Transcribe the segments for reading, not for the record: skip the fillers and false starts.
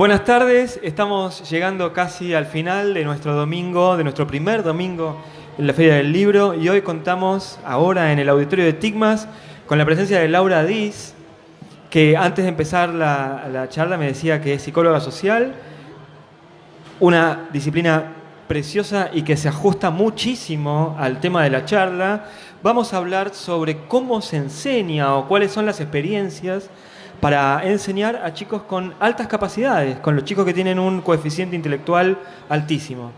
Buenas tardes, estamos llegando casi al final de nuestro domingo, de nuestro primer domingo en la Feria del Libro, y hoy contamos ahora en el auditorio de Tigmas con la presencia de Laura Diz, que antes de empezar la charla me decía que es psicóloga social, una disciplina preciosa y que se ajusta muchísimo al tema de la charla. Vamos a hablar sobre cómo se enseña o cuáles son las experiencias para enseñar a chicos con altas capacidades, con los chicos que tienen un coeficiente intelectual altísimo.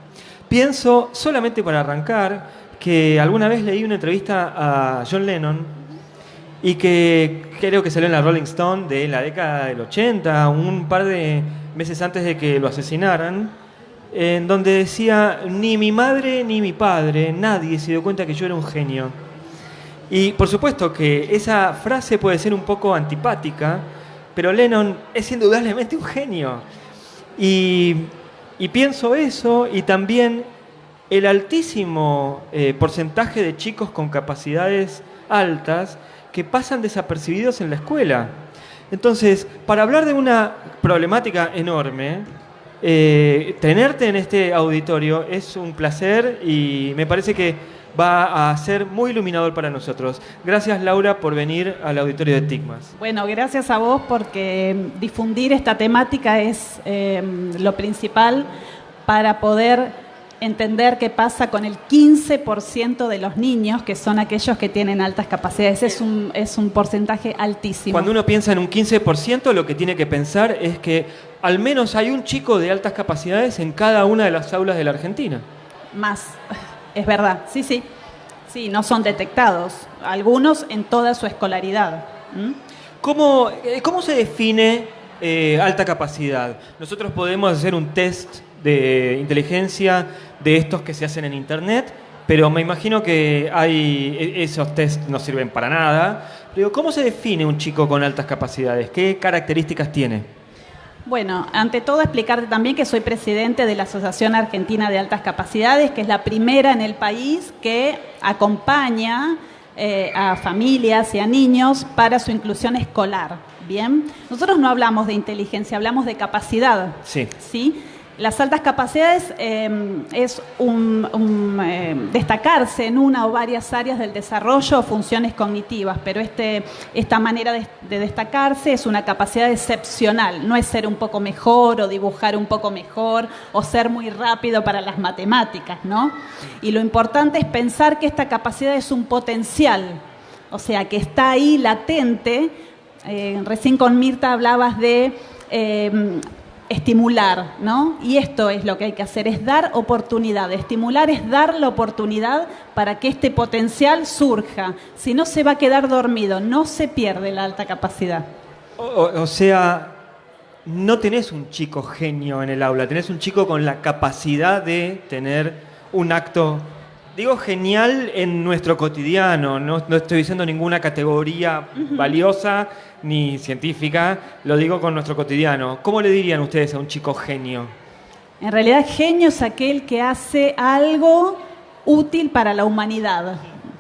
Pienso, solamente para arrancar, que alguna vez leí una entrevista a John Lennon y que creo que salió en la Rolling Stone de la década del 80, un par de meses antes de que lo asesinaran, en donde decía: ni mi madre ni mi padre, nadie se dio cuenta que yo era un genio. Y por supuesto que esa frase puede ser un poco antipática, pero Lennon es indudablemente un genio. Y pienso eso, y también el altísimo porcentaje de chicos con capacidades altas que pasan desapercibidos en la escuela. Entonces, para hablar de una problemática enorme, tenerte en este auditorio es un placer y me parece que va a ser muy iluminador para nosotros. Gracias, Laura, por venir al auditorio de Tigmas. Bueno, gracias a vos porque difundir esta temática es lo principal para poder entender qué pasa con el 15% de los niños, que son aquellos que tienen altas capacidades. Es un porcentaje altísimo. Cuando uno piensa en un 15%, lo que tiene que pensar es que al menos hay un chico de altas capacidades en cada una de las aulas de la Argentina. Más, es verdad, sí. Sí, no son detectados. Algunos en toda su escolaridad. ¿Cómo se define alta capacidad? Nosotros podemos hacer un test de inteligencia de estos que se hacen en internet, pero me imagino que esos test no sirven para nada. Pero ¿cómo se define un chico con altas capacidades? ¿Qué características tiene? Bueno, ante todo explicarte también que soy presidente de la Asociación Argentina de Altas Capacidades, que es la primera en el país que acompaña a familias y a niños para su inclusión escolar. Bien, nosotros no hablamos de inteligencia, hablamos de capacidad. Sí. ¿Sí? Las altas capacidades es destacarse en una o varias áreas del desarrollo o funciones cognitivas, pero esta manera de destacarse es una capacidad excepcional, no es ser un poco mejor o dibujar un poco mejor o ser muy rápido para las matemáticas, ¿no? Y lo importante es pensar que esta capacidad es un potencial, o sea, que está ahí latente. Recién con Mirta hablabas de estimular, ¿no? Y esto es lo que hay que hacer, es dar oportunidad. Estimular es dar la oportunidad para que este potencial surja. Si no, se va a quedar dormido, no se pierde la alta capacidad. O sea, no tenés un chico genio en el aula, tenés un chico con la capacidad de tener un acto, digo, genial en nuestro cotidiano. No estoy diciendo ninguna categoría valiosa ni científica, lo digo con nuestro cotidiano. ¿Cómo le dirían ustedes a un chico genio? En realidad, genio es aquel que hace algo útil para la humanidad.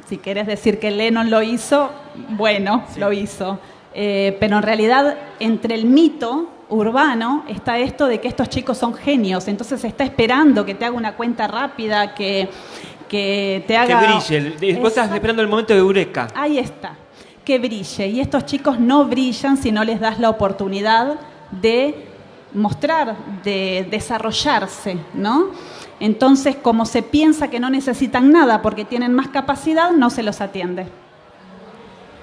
Si querés decir que Lennon lo hizo, bueno, sí, lo hizo. Pero en realidad, entre el mito urbano está esto de que estos chicos son genios. Entonces se está esperando que te haga una cuenta rápida, que te haga... Que brille. Vos estás esperando el momento de eureka. Ahí está. Que brille. Y estos chicos no brillan si no les das la oportunidad de mostrar, de desarrollarse, ¿no? Entonces, como se piensa que no necesitan nada porque tienen más capacidad, no se los atiende.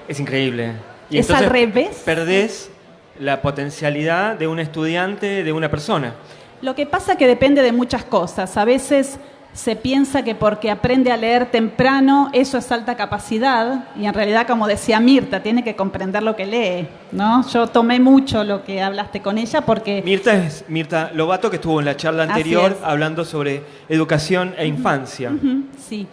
Es increíble. Y es al revés. Perdés la potencialidad de un estudiante, de una persona. Lo que pasa es que depende de muchas cosas. A veces se piensa que porque aprende a leer temprano, eso es alta capacidad, y en realidad, como decía Mirta, tiene que comprender lo que lee, ¿no? Yo tomé mucho lo que hablaste con ella porque... Mirta es Mirta Lobato, que estuvo en la charla anterior hablando sobre educación e infancia. Sí.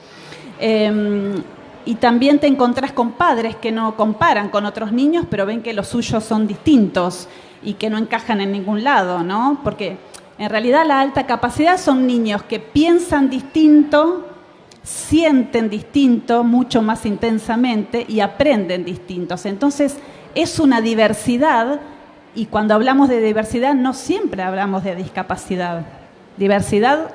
Y también te encontrás con padres que no comparan con otros niños, pero ven que los suyos son distintos y que no encajan en ningún lado, ¿no? Porque en realidad la alta capacidad son niños que piensan distinto, sienten distinto, mucho más intensamente, y aprenden distintos. Entonces es una diversidad Y cuando hablamos de diversidad, no siempre hablamos de discapacidad. Diversidad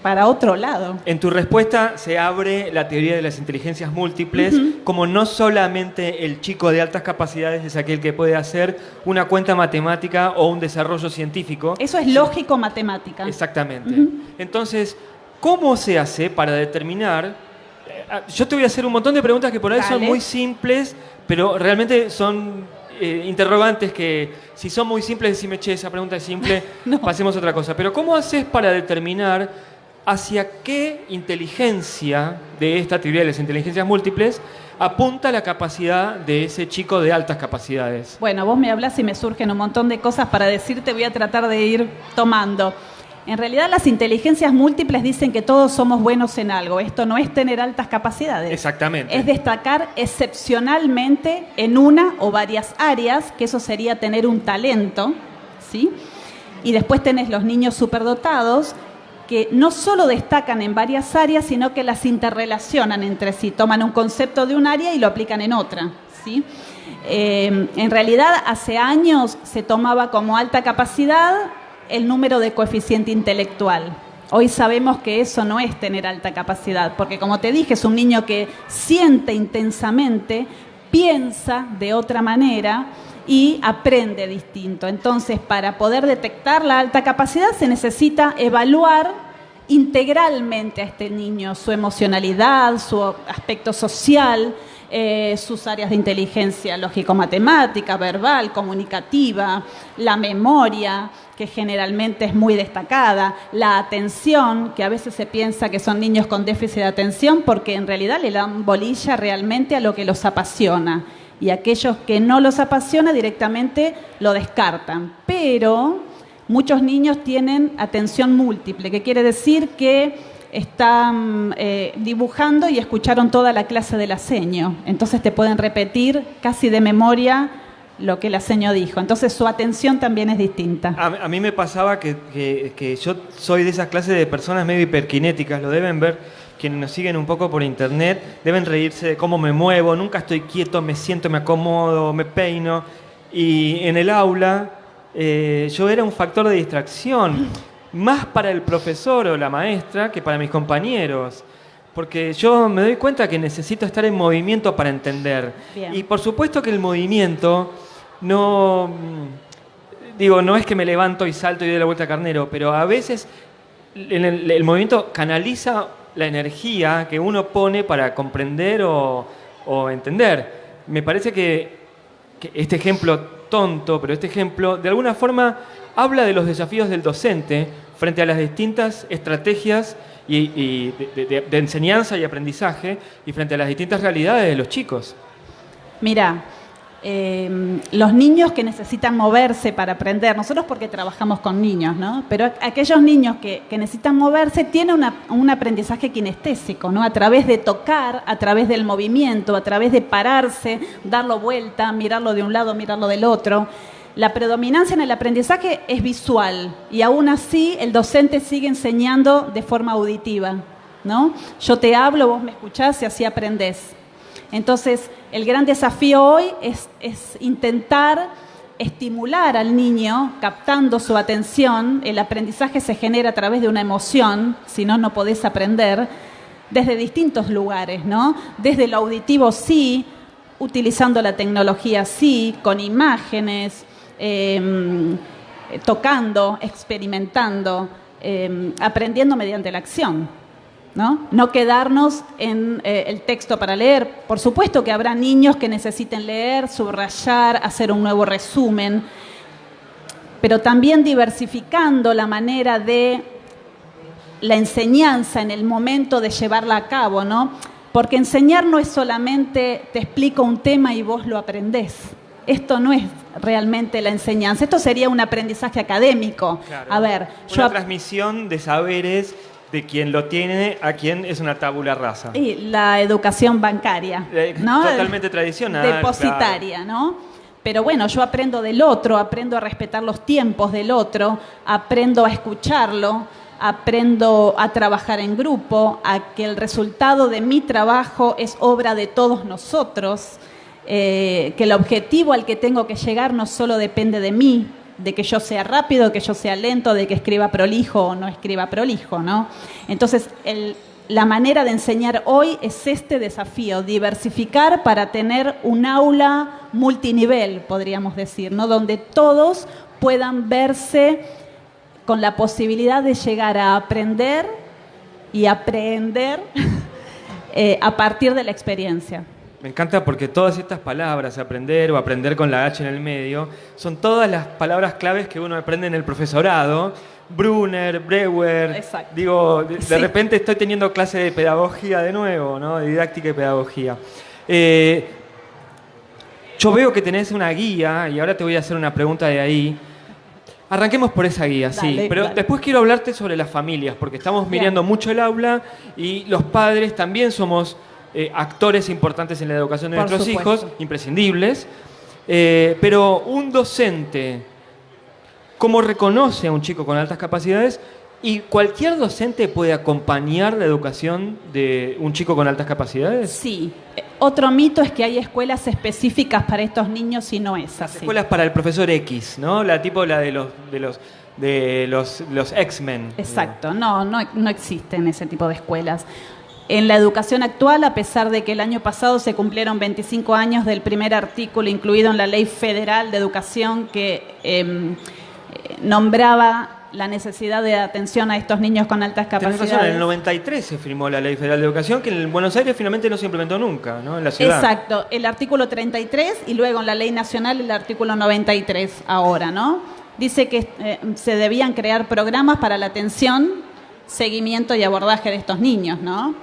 para otro lado. En tu respuesta se abre la teoría de las inteligencias múltiples, como no solamente el chico de altas capacidades es aquel que puede hacer una cuenta matemática o un desarrollo científico. Eso es lógico-matemática. Exactamente. Entonces, ¿cómo se hace para determinar? Yo te voy a hacer un montón de preguntas que por ahí son muy simples, pero realmente son interrogantes que, si son muy simples, decime, che, esa pregunta es simple, no. Pasemos a otra cosa. Pero ¿cómo haces para determinar hacia qué inteligencia de esta teoría de las inteligencias múltiples apunta la capacidad de ese chico de altas capacidades? Bueno, vos me hablás y me surgen un montón de cosas para decirte, voy a tratar de ir tomando. En realidad las inteligencias múltiples dicen que todos somos buenos en algo. Esto no es tener altas capacidades. Exactamente. Es destacar excepcionalmente en una o varias áreas, que eso sería tener un talento, ¿sí? Y después tenés los niños superdotados, que no solo destacan en varias áreas, sino que las interrelacionan entre sí. Toman un concepto de un área y lo aplican en otra, ¿sí? En realidad, hace años se tomaba como alta capacidad el número de coeficiente intelectual. Hoy sabemos que eso no es tener alta capacidad, porque como te dije, es un niño que siente intensamente, piensa de otra manera y aprende distinto. Entonces, para poder detectar la alta capacidad se necesita evaluar integralmente a este niño, su emocionalidad, su aspecto social, sus áreas de inteligencia lógico-matemática, verbal, comunicativa, la memoria, que generalmente es muy destacada, la atención, que a veces se piensa que son niños con déficit de atención porque en realidad le dan bolilla realmente a lo que los apasiona, y aquellos que no los apasiona directamente lo descartan. Pero muchos niños tienen atención múltiple, que quiere decir que están dibujando y escucharon toda la clase de la seño. Entonces te pueden repetir casi de memoria lo que la seño dijo. Entonces su atención también es distinta. A mí me pasaba que yo soy de esas clases de personas medio hiperkinéticas, lo deben ver quienes nos siguen un poco por internet, deben reírse de cómo me muevo, nunca estoy quieto, me siento, me acomodo, me peino. Y en el aula yo era un factor de distracción, más para el profesor o la maestra que para mis compañeros. Porque yo me doy cuenta que necesito estar en movimiento para entender. Bien. Y por supuesto que el movimiento no es que me levanto y salto y doy la vuelta a carnero, pero a veces el movimiento canaliza la energía que uno pone para comprender o entender. Me parece que este ejemplo tonto, pero este ejemplo de alguna forma habla de los desafíos del docente frente a las distintas estrategias de enseñanza y aprendizaje y frente a las distintas realidades de los chicos. Mira, los niños que necesitan moverse para aprender, nosotros porque trabajamos con niños, ¿no? Pero aquellos niños que necesitan moverse tienen un aprendizaje kinestésico, ¿no? A través de tocar, a través del movimiento, a través de pararse, darlo vuelta, mirarlo de un lado, mirarlo del otro. La predominancia en el aprendizaje es visual y aún así el docente sigue enseñando de forma auditiva, ¿no? Yo te hablo, vos me escuchás y así aprendés. Entonces, el gran desafío hoy es intentar estimular al niño, captando su atención. El aprendizaje se genera a través de una emoción, si no, no podés aprender, desde distintos lugares, ¿no? Desde lo auditivo sí, utilizando la tecnología sí, con imágenes, tocando, experimentando, aprendiendo mediante la acción, ¿no? No quedarnos en el texto para leer. Por supuesto que habrá niños que necesiten leer, subrayar, hacer un nuevo resumen, pero también diversificando la manera de la enseñanza en el momento de llevarla a cabo, ¿no? Porque enseñar no es solamente te explico un tema y vos lo aprendés. Esto no es realmente la enseñanza. Esto sería un aprendizaje académico. Claro. A ver, una transmisión de saberes de quien lo tiene a quien es una tabula rasa. Y la educación bancaria, ¿no? Totalmente tradicional. Depositaria, claro. ¿No? Pero bueno, yo aprendo del otro, aprendo a respetar los tiempos del otro, aprendo a escucharlo, aprendo a trabajar en grupo, a que el resultado de mi trabajo es obra de todos nosotros. que el objetivo al que tengo que llegar no solo depende de mí, de que yo sea rápido, que yo sea lento, de que escriba prolijo o no escriba prolijo, ¿no? Entonces, la manera de enseñar hoy es este desafío, diversificar para tener un aula multinivel, podríamos decir, ¿no? Donde todos puedan verse con la posibilidad de llegar a aprender y aprender a partir de la experiencia. Me encanta porque todas estas palabras, aprender o aprender con la H en el medio, son todas las palabras claves que uno aprende en el profesorado. Brunner, Breuer. Exacto. Digo, de repente estoy teniendo clase de pedagogía de nuevo, ¿no? De didáctica y pedagogía. Yo veo que tenés una guía y ahora te voy a hacer una pregunta de ahí. Arranquemos por esa guía, dale, sí. Pero dale. después quiero hablarte sobre las familias, porque estamos mirando mucho el aula y los padres también somos actores importantes en la educación de Por nuestros supuesto. hijos, imprescindibles. Pero un docente, ¿cómo reconoce a un chico con altas capacidades? ¿Y cualquier docente puede acompañar la educación de un chico con altas capacidades? Sí. Otro mito es que hay escuelas específicas para estos niños y no es Las así. escuelas para el profesor X, ¿no? La de los X-Men. Exacto, no existen ese tipo de escuelas. En la educación actual, a pesar de que el año pasado se cumplieron 25 años del primer artículo incluido en la Ley Federal de Educación que nombraba la necesidad de atención a estos niños con altas Tenés capacidades. razón, en el 93 se firmó la Ley Federal de Educación, que en Buenos Aires finalmente no se implementó nunca, ¿no? En la ciudad. Exacto, el artículo 33 y luego en la Ley Nacional el artículo 93 ahora, ¿no? Dice que se debían crear programas para la atención, seguimiento y abordaje de estos niños, ¿no?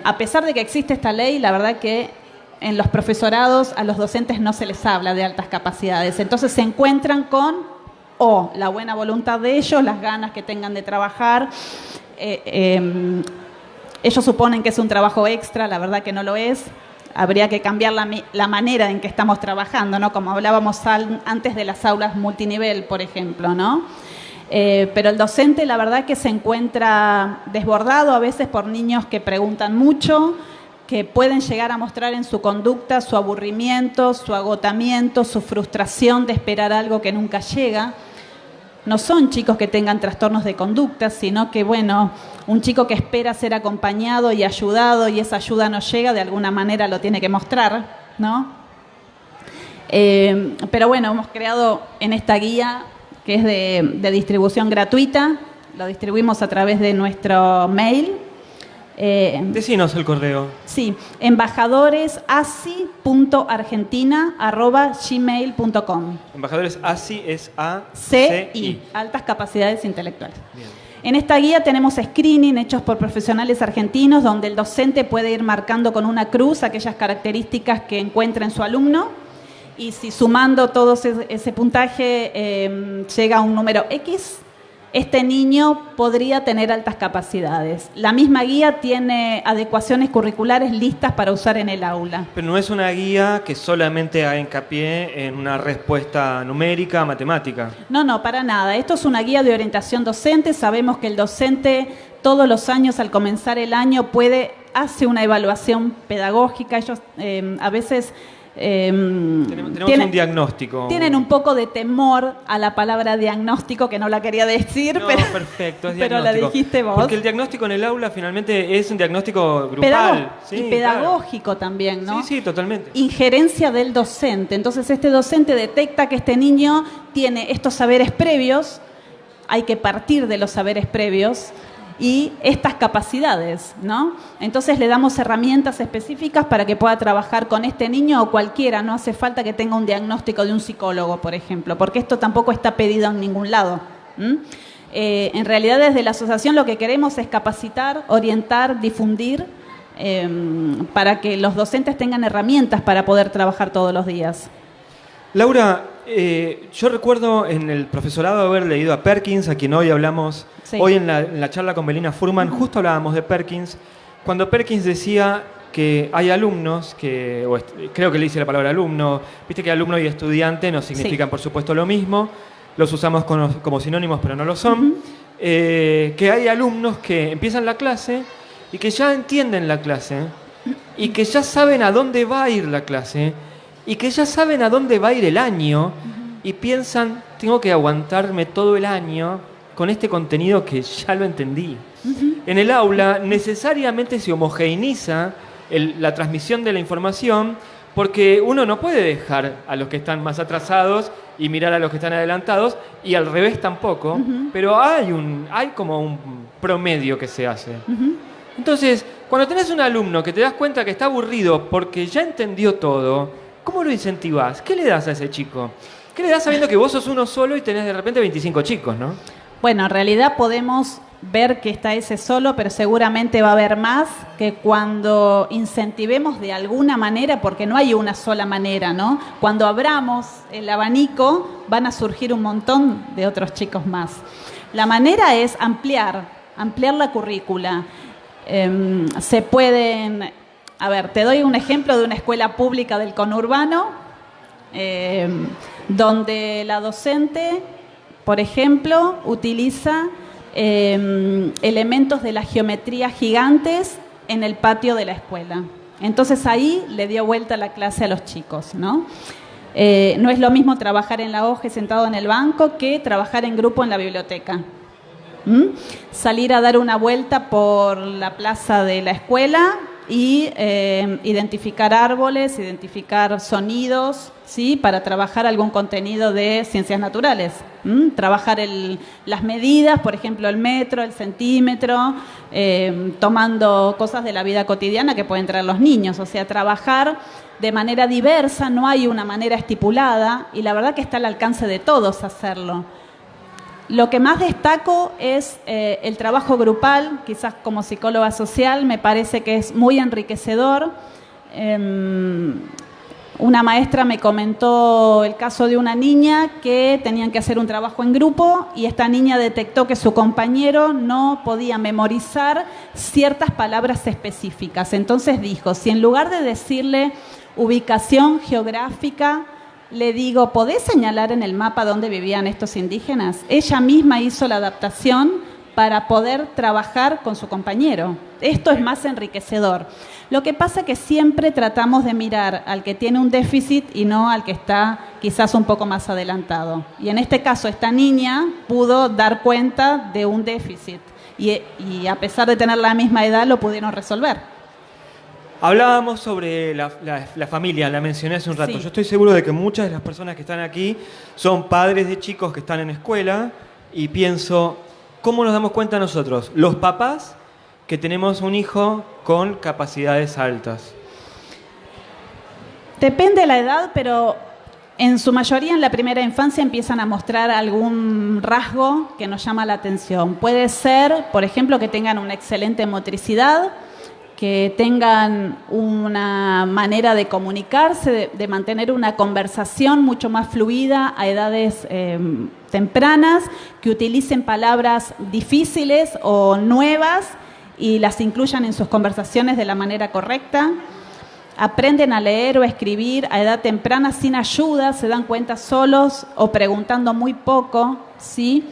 A pesar de que existe esta ley, la verdad que en los profesorados a los docentes no se les habla de altas capacidades. Entonces se encuentran con la buena voluntad de ellos, las ganas que tengan de trabajar. Ellos suponen que es un trabajo extra, la verdad que no lo es. Habría que cambiar la manera en que estamos trabajando, ¿no? Como hablábamos antes de las aulas multinivel, por ejemplo, ¿no? Pero el docente, la verdad que se encuentra desbordado a veces por niños que preguntan mucho, que pueden llegar a mostrar en su conducta su aburrimiento, su agotamiento, su frustración de esperar algo que nunca llega. No son chicos que tengan trastornos de conducta, sino que, bueno, un chico que espera ser acompañado y ayudado y esa ayuda no llega, de alguna manera lo tiene que mostrar, ¿no? Pero bueno, hemos creado en esta guía, que es de distribución gratuita, lo distribuimos a través de nuestro mail. Decinos el correo. Sí, embajadoresasi.argentina@gmail.com. Embajadores ASI es CI, altas capacidades intelectuales. Bien. En esta guía tenemos screening hechos por profesionales argentinos donde el docente puede ir marcando con una cruz aquellas características que encuentra en su alumno y si sumando todo ese puntaje llega a un número X, este niño podría tener altas capacidades. La misma guía tiene adecuaciones curriculares listas para usar en el aula. Pero no es una guía que solamente haga hincapié en una respuesta numérica, matemática. No, para nada. Esto es una guía de orientación docente. Sabemos que el docente todos los años al comenzar el año hace una evaluación pedagógica. Ellos a veces... Tenemos un diagnóstico. Tienen un poco de temor a la palabra diagnóstico, que no la quería decir, no, pero, perfecto, es pero la dijiste vos. Porque el diagnóstico en el aula finalmente es un diagnóstico grupal. Sí, y pedagógico también, ¿no? Sí, totalmente. Injerencia del docente. Entonces este docente detecta que este niño tiene estos saberes previos, hay que partir de los saberes previos, y estas capacidades, ¿no? Entonces le damos herramientas específicas para que pueda trabajar con este niño o cualquiera, no hace falta que tenga un diagnóstico de un psicólogo, por ejemplo, porque esto tampoco está pedido en ningún lado. En realidad desde la asociación lo que queremos es capacitar, orientar, difundir, para que los docentes tengan herramientas para poder trabajar todos los días. Laura, yo recuerdo en el profesorado haber leído a Perkins, a quien hoy hablamos, sí. Hoy en la charla con Belina Furman, justo hablábamos de Perkins, cuando Perkins decía que hay alumnos, creo que le dice la palabra alumno, viste que alumno y estudiante no significan, sí, por supuesto lo mismo, los usamos como sinónimos pero no lo son, que hay alumnos que empiezan la clase y que ya entienden la clase y que ya saben a dónde va a ir la clase y que ya saben a dónde va a ir el año y piensan, tengo que aguantarme todo el año con este contenido que ya lo entendí. En el aula necesariamente se homogeneiza la transmisión de la información porque uno no puede dejar a los que están más atrasados y mirar a los que están adelantados y al revés tampoco, pero hay como un promedio que se hace. Entonces, cuando tenés un alumno que te das cuenta que está aburrido porque ya entendió todo, ¿cómo lo incentivás? ¿Qué le das a ese chico? ¿Qué le das sabiendo que vos sos uno solo y tenés de repente 25 chicos, no? Bueno, en realidad podemos ver que está ese solo, pero seguramente va a haber más que cuando incentivemos de alguna manera, porque no hay una sola manera, ¿no? Cuando abramos el abanico van a surgir un montón de otros chicos más. La manera es ampliar la currícula. Se pueden... A ver, te doy un ejemplo de una escuela pública del conurbano, donde la docente, por ejemplo, utiliza elementos de la geometría gigantes en el patio de la escuela. Entonces ahí le dio vuelta la clase a los chicos, ¿no? No es lo mismo trabajar en la hoja sentado en el banco que trabajar en grupo en la biblioteca. Salir a dar una vuelta por la plaza de la escuela y identificar árboles, identificar sonidos, ¿sí? Para trabajar algún contenido de ciencias naturales. Trabajar las medidas, por ejemplo, el metro, el centímetro, tomando cosas de la vida cotidiana que pueden traer los niños. O sea, trabajar de manera diversa, no hay una manera estipulada y la verdad que está al alcance de todos hacerlo. Lo que más destaco es el trabajo grupal, quizás como psicóloga social, me parece que es muy enriquecedor. Una maestra me comentó el caso de una niña que tenían que hacer un trabajo en grupo y esta niña detectó que su compañero no podía memorizar ciertas palabras específicas. Entonces dijo, si en lugar de decirle ubicación geográfica, le digo, ¿podés señalar en el mapa dónde vivían estos indígenas? Ella misma hizo la adaptación para poder trabajar con su compañero. Esto es más enriquecedor. Lo que pasa es que siempre tratamos de mirar al que tiene un déficit y no al que está quizás un poco más adelantado. Y en este caso, esta niña pudo dar cuenta de un déficit y a pesar de tener la misma edad, lo pudieron resolver. Hablábamos sobre la familia, la mencioné hace un rato. Sí. Yo estoy seguro de que muchas de las personas que están aquí son padres de chicos que están en escuela y pienso, ¿cómo nos damos cuenta nosotros? Los papás que tenemos un hijo con capacidades altas. Depende de la edad, pero en su mayoría en la primera infancia empiezan a mostrar algún rasgo que nos llama la atención. Puede ser, por ejemplo, que tengan una excelente motricidad, que tengan una manera de comunicarse, de mantener una conversación mucho más fluida a edades tempranas, que utilicen palabras difíciles o nuevas y las incluyan en sus conversaciones de la manera correcta. Aprenden a leer o a escribir a edad temprana sin ayuda, se dan cuenta solos o preguntando muy poco, ¿sí?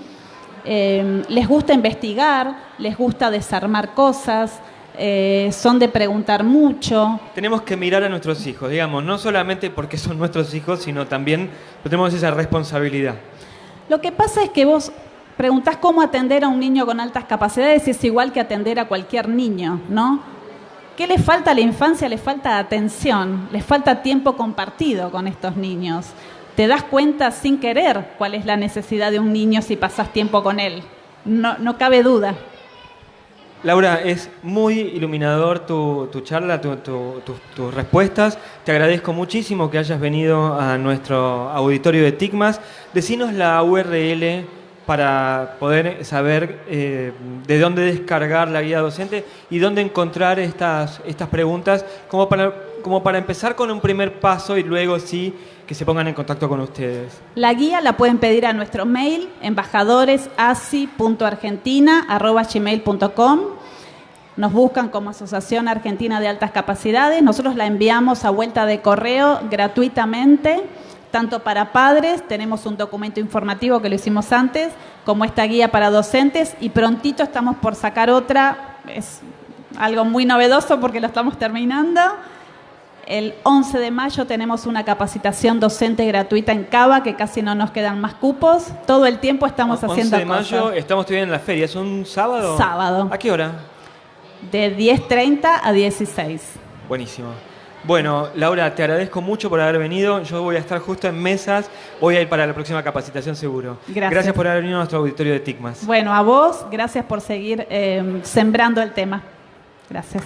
Les gusta investigar, les gusta desarmar cosas, son de preguntar mucho. Tenemos que mirar a nuestros hijos, digamos, no solamente porque son nuestros hijos, sino también tenemos esa responsabilidad. Lo que pasa es que vos preguntás cómo atender a un niño con altas capacidades y es igual que atender a cualquier niño, ¿no? ¿Qué le falta a la infancia? Le falta atención, les falta tiempo compartido con estos niños. Te das cuenta sin querer cuál es la necesidad de un niño si pasás tiempo con él. No cabe duda. Laura, es muy iluminador tu charla, tus respuestas. Te agradezco muchísimo que hayas venido a nuestro auditorio de TICMAS. Decinos la URL para poder saber de dónde descargar la guía docente y dónde encontrar estas preguntas, como para empezar con un primer paso y luego sí que se pongan en contacto con ustedes. La guía la pueden pedir a nuestro mail, embajadores.asi.argentina@gmail.com. Nos buscan como Asociación Argentina de Altas Capacidades. Nosotros la enviamos a vuelta de correo gratuitamente, tanto para padres, tenemos un documento informativo que lo hicimos antes, como esta guía para docentes, y prontito estamos por sacar otra, algo muy novedoso porque lo estamos terminando. El 11 de mayo tenemos una capacitación docente gratuita en Cava, que casi no nos quedan más cupos. Todo el tiempo estamos haciendo 11 de mayo cosas. estamos todavía en la feria. ¿Es un sábado? Sábado. ¿A qué hora? De 10:30 a 16. Buenísimo. Bueno, Laura, te agradezco mucho por haber venido. Yo voy a estar justo en mesas. Voy a ir para la próxima capacitación seguro. Gracias. Por haber venido a nuestro auditorio de TICMAS. Bueno, a vos, gracias por seguir sembrando el tema. Gracias.